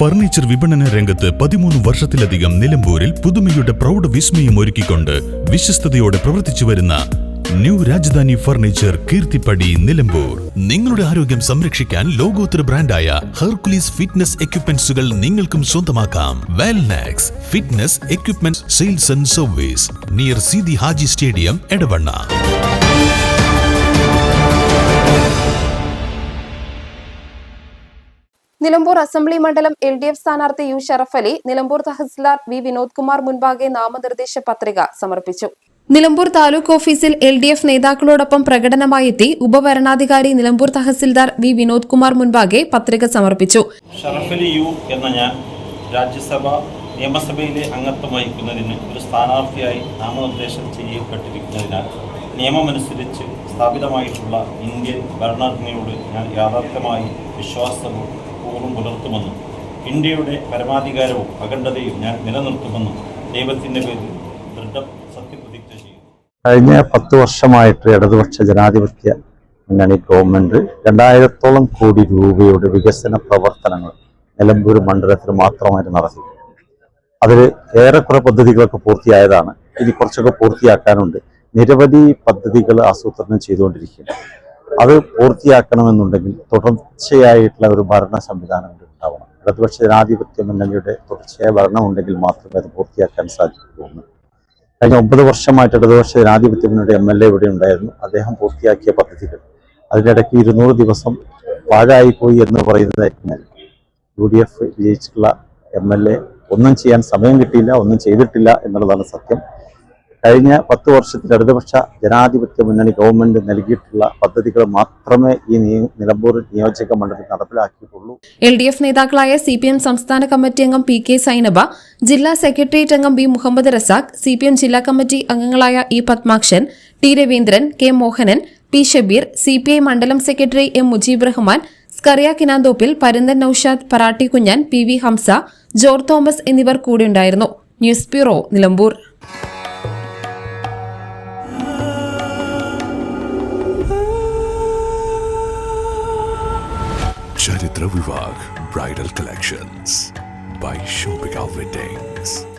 Furniture വിപണന രംഗത്ത് 13 വർഷത്തിലധികം നിലമ്പൂരിൽ പുതുമയുടെ പ്രൗഢ വിസ്മയം ഒരുക്കിക്കൊണ്ട് വിശ്വസ്തയോടെ പ്രവർത്തിച്ചു വരുന്ന ന്യൂ രാജധാനി ഫർണിച്ചർ കീർത്തിപ്പടി നിലമ്പൂർ. നിങ്ങളുടെ ആരോഗ്യം സംരക്ഷിക്കാൻ ലോകോത്തര ബ്രാൻഡായ ഹെർക്കുലീസ് ഫിറ്റ്നസ് എക്യുപ്മെന്റ്സുകൾ നിങ്ങൾക്കും സ്വന്തമാക്കാം. Wellnex fitness equipment sales and service near Seethi Haji stadium, Edavanna. Nilambur assembly മണ്ഡലം LDF സ്ഥാനാർത്ഥി യു ഷറഫ് അലി നിലമ്പൂർ തഹസിൽദാർ വി വിനോദ് കുമാർ മുൻപാകെ നാമനിർദ്ദേശ പത്രിക സമർപ്പിച്ചു. നിലമ്പൂർ താലൂക്ക് ഓഫീസിൽ LDF നേതാക്കളോടൊപ്പം പ്രകടനമായെത്തി ഉപവരണാധികാരി നിലമ്പൂർ തഹസിൽദാർ വി വിനോദ് കുമാർ മുൻപാകെ പത്രിക സമർപ്പിച്ചു. ഷറഫ് അലി യു എന്ന ഞാൻ നിയമസഭയിലെ അംഗത്വം വഹിക്കുന്നതിന് ഒരു സ്ഥാനാർത്ഥിയായി നാമനിർദ്ദേശം ചെയ്യപ്പെട്ടിരിക്കുന്നതിനാൽ നിയമമനുസരിച്ച് സ്ഥാപിതമായിട്ടുള്ള ഇന്ത്യൻ ഭരണഘടനയോട് ഞാൻ യാഥാർത്ഥ്യമായി വിശ്വാസവും പുലർത്തുമെന്നും ഇന്ത്യയുടെ പരമാധികാരവും അഖണ്ഡതയും ഞാൻ നിലനിർത്തുമെന്നും ദൈവത്തിന്റെ പേരിൽ ദൃഢ സത്യപ്രതിജ്ഞ ചെയ്യും. കഴിഞ്ഞ 10 വർഷമായിട്ട് ഇടതുപക്ഷ ജനാധിപത്യ മുന്നണി ഗവൺമെന്റ് 2000-ഓളം കോടി രൂപയുടെ വികസന പ്രവർത്തനങ്ങൾ നിലമ്പൂർ മണ്ഡലത്തിൽ മാത്രമായിട്ട് നടത്തി. അതിൽ ഏറെക്കുറെ പദ്ധതികളൊക്കെ പൂർത്തിയായതാണ്. ഇനി കുറച്ചൊക്കെ പൂർത്തിയാക്കാനുണ്ട്. നിരവധി പദ്ധതികൾ ആസൂത്രണം ചെയ്തുകൊണ്ടിരിക്കുകയാണ്. അത് പൂർത്തിയാക്കണമെന്നുണ്ടെങ്കിൽ തുടർച്ചയായിട്ടുള്ള ഒരു ഭരണ സംവിധാനം ഉണ്ടാവണം. ഇടതുപക്ഷ ജനാധിപത്യ മുന്നണിയുടെ തുടർച്ചയായ ഭരണം ഉണ്ടെങ്കിൽ മാത്രമേ അത് പൂർത്തിയാക്കാൻ സാധിക്കുകയുള്ളൂ. കഴിഞ്ഞ 9 വർഷമായിട്ട് ഇടതുപക്ഷ ജനാധിപത്യ മുന്നണിയുടെ MLA ഇവിടെ ഉണ്ടായിരുന്നു. അദ്ദേഹം പൂർത്തിയാക്കിയ പദ്ധതികൾ അതിനിടയ്ക്ക് 200 ദിവസം പാഴായിപ്പോയി എന്ന് പറയുന്നതായിരിക്കും. UDF വിജയിച്ചിട്ടുള്ള MLA ഒന്നും ചെയ്യാൻ സമയം കിട്ടിയില്ല, ഒന്നും ചെയ്തിട്ടില്ല എന്നുള്ളതാണ് സത്യം. കഴിഞ്ഞ 10 വർഷത്തിൽ ഇടതുപക്ഷ ജനാധിപത്യ മുന്നണി ഗവൺമെന്റ് നൽകിയിട്ടുള്ള പദ്ധതികൾ മാത്രമേ ഈ നിലമ്പൂർ നിയോജക മണ്ഡലത്തിൽ നടപ്പിലാക്കിയിട്ടുള്ളൂ. LDF നേതാക്കളായ CPM സംസ്ഥാന കമ്മിറ്റി അംഗം PK സൈനബ, ജില്ലാ സെക്രട്ടേറിയറ്റ് അംഗം B മുഹമ്മദ് റസാഖ്, CPM ജില്ലാ കമ്മിറ്റി അംഗങ്ങളായ E Padmakshan, T Raveendran, K Mohanan, P Shabeer, CPI മണ്ഡലം secretary M Mujeeb Rahman, Skaria Kinanthoppil, Paranthan Noushad, Paratti Kunjan, PV Hamsa, George Thomas എന്നിവർ കൂടെയുണ്ടായിരുന്നു. News bureau, Nilambur. Charitra Vivag Bridal Collections by Shobhika Weddings.